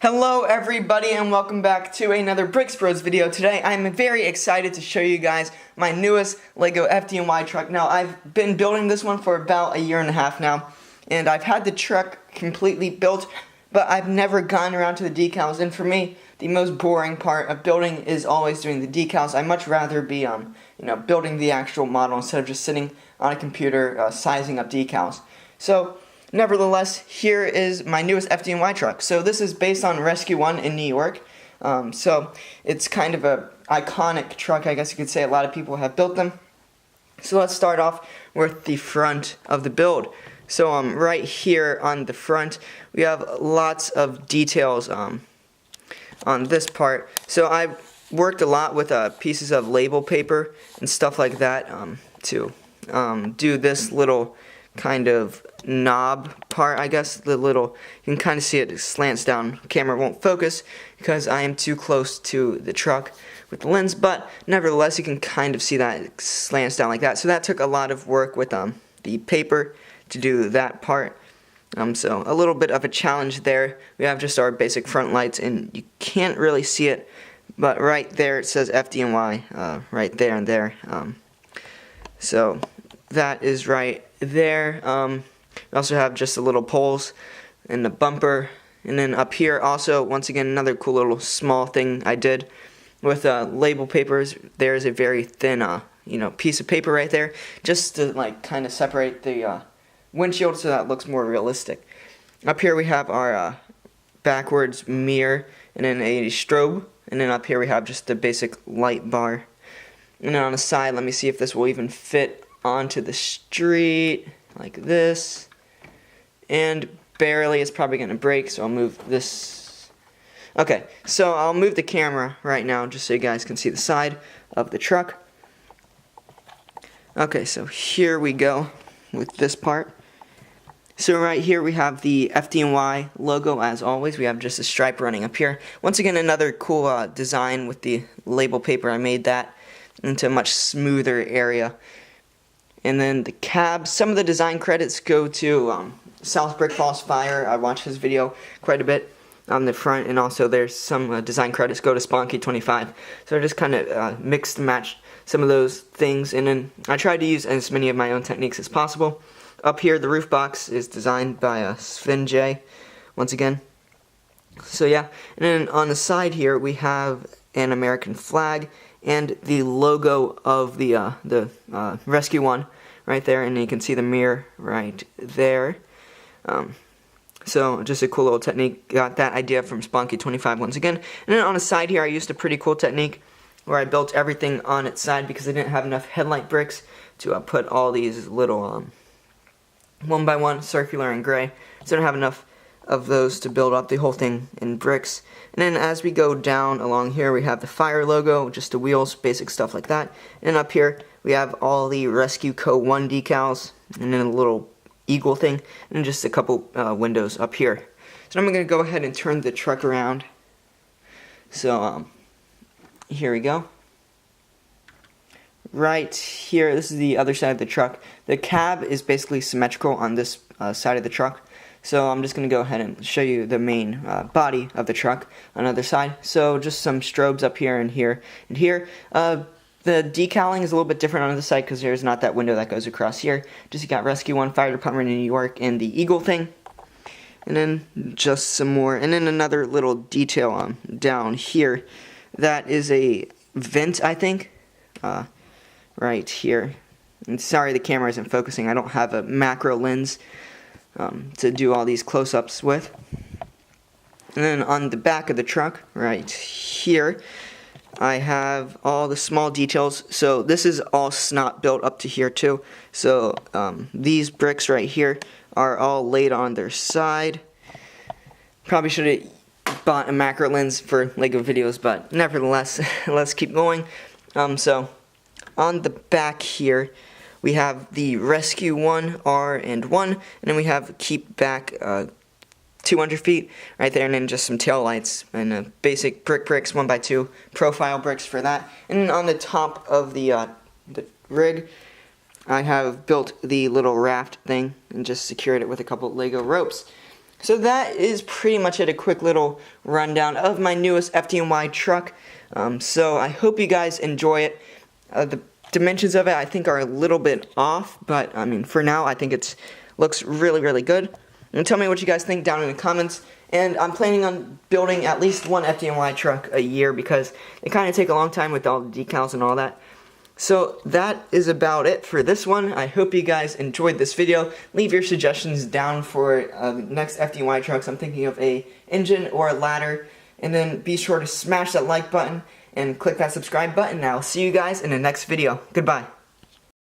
Hello everybody and welcome back to another Bricks Bros video. Today I'm very excited to show you guys my newest LEGO FDNY truck. Now I've been building this one for about a year and a half now, and I've had the truck completely built, but I've never gotten around to the decals. And for me, the most boring part of building is always doing the decals. I much rather be building the actual model instead of just sitting on a computer sizing up decals. So nevertheless, here is my newest FDNY truck. So this is based on Rescue 1 in New York. So it's kind of a iconic truck, I guess you could say. A lot of people have built them. So let's start off with the front of the build. So right here on the front, we have lots of details on this part. So I worked a lot with pieces of label paper and stuff like that to do this little kind of knob part, I guess. The little, you can kind of see it slants down. Camera won't focus because I am too close to the truck with the lens, but nevertheless you can kind of see that it slants down like that. So that took a lot of work with the paper to do that part. So a little bit of a challenge there. We have just our basic front lights, and you can't really see it, but right there it says FDNY, right there and there. So that is right there. We also have just the little poles and the bumper, and then up here also, once again, another cool little small thing I did with label papers. There's a very thin piece of paper right there, just to like kind of separate the windshield so that it looks more realistic. Up here we have our backwards mirror and then a strobe, and then up here we have just the basic light bar. And then on the side, let me see if this will even fit onto the street like this, and barely. It's probably gonna break, so I'll move this. Okay, so I'll move the camera right now just so you guys can see the side of the truck. Okay, so here we go with this part. So right here we have the FDNY logo as always. We have just a stripe running up here. Once again, another cool design with the label paper. I made that into a much smoother area. And then the cab, some of the design credits go to South Brick Falls Fire. I watched his video quite a bit on the front, and also there's some design credits go to Spunky25. So I just kind of mixed and matched some of those things, and then I tried to use as many of my own techniques as possible. Up here, the roof box is designed by Sven once again. So yeah, and then on the side here we have an American flag and the logo of the Rescue 1 right there, and you can see the mirror right there. So just a cool little technique. Got that idea from Spunky25 once again. And then on the side here I used a pretty cool technique where I built everything on its side because I didn't have enough headlight bricks to put all these little 1x1 circular and gray. So I don't have enough of those to build up the whole thing in bricks. And then as we go down along here, we have the fire logo, just the wheels, basic stuff like that. And up here we have all the Rescue Co. 1 decals, and then a little eagle thing, and just a couple windows up here. So I'm going to go ahead and turn the truck around. So here we go. Right here, this is the other side of the truck. The cab is basically symmetrical on this side of the truck. So I'm just going to go ahead and show you the main body of the truck on the other side. So just some strobes up here and here and here. The decaling is a little bit different on the side because there's not that window that goes across here. Just you got Rescue 1, Fire Department in New York, and the eagle thing. And then just some more. And then another little detail down here. That is a vent, I think. Right here. And sorry the camera isn't focusing. I don't have a macro lens to do all these close-ups with. And then on the back of the truck, right here, I have all the small details. So this is all snot built up to here too. So these bricks right here are all laid on their side. Probably should have bought a macro lens for LEGO videos, but nevertheless, let's keep going. So on the back here, we have the Rescue 1, R, and 1, and then we have keep back 200 feet right there, and then just some tail lights and basic bricks 1x2 profile bricks for that. And then on the top of the rig, I have built the little raft thing and just secured it with a couple Lego ropes. So that is pretty much it, a quick little rundown of my newest FDNY truck. So I hope you guys enjoy it. The dimensions of it I think are a little bit off, but I mean for now I think it looks really, really good. And tell me what you guys think down in the comments. And I'm planning on building at least one FDNY truck a year because they kind of take a long time with all the decals and all that. So that is about it for this one. I hope you guys enjoyed this video. Leave your suggestions down for the next FDNY trucks. I'm thinking of a engine or a ladder. And then be sure to smash that like button and click that subscribe button. I'll see you guys in the next video. Goodbye.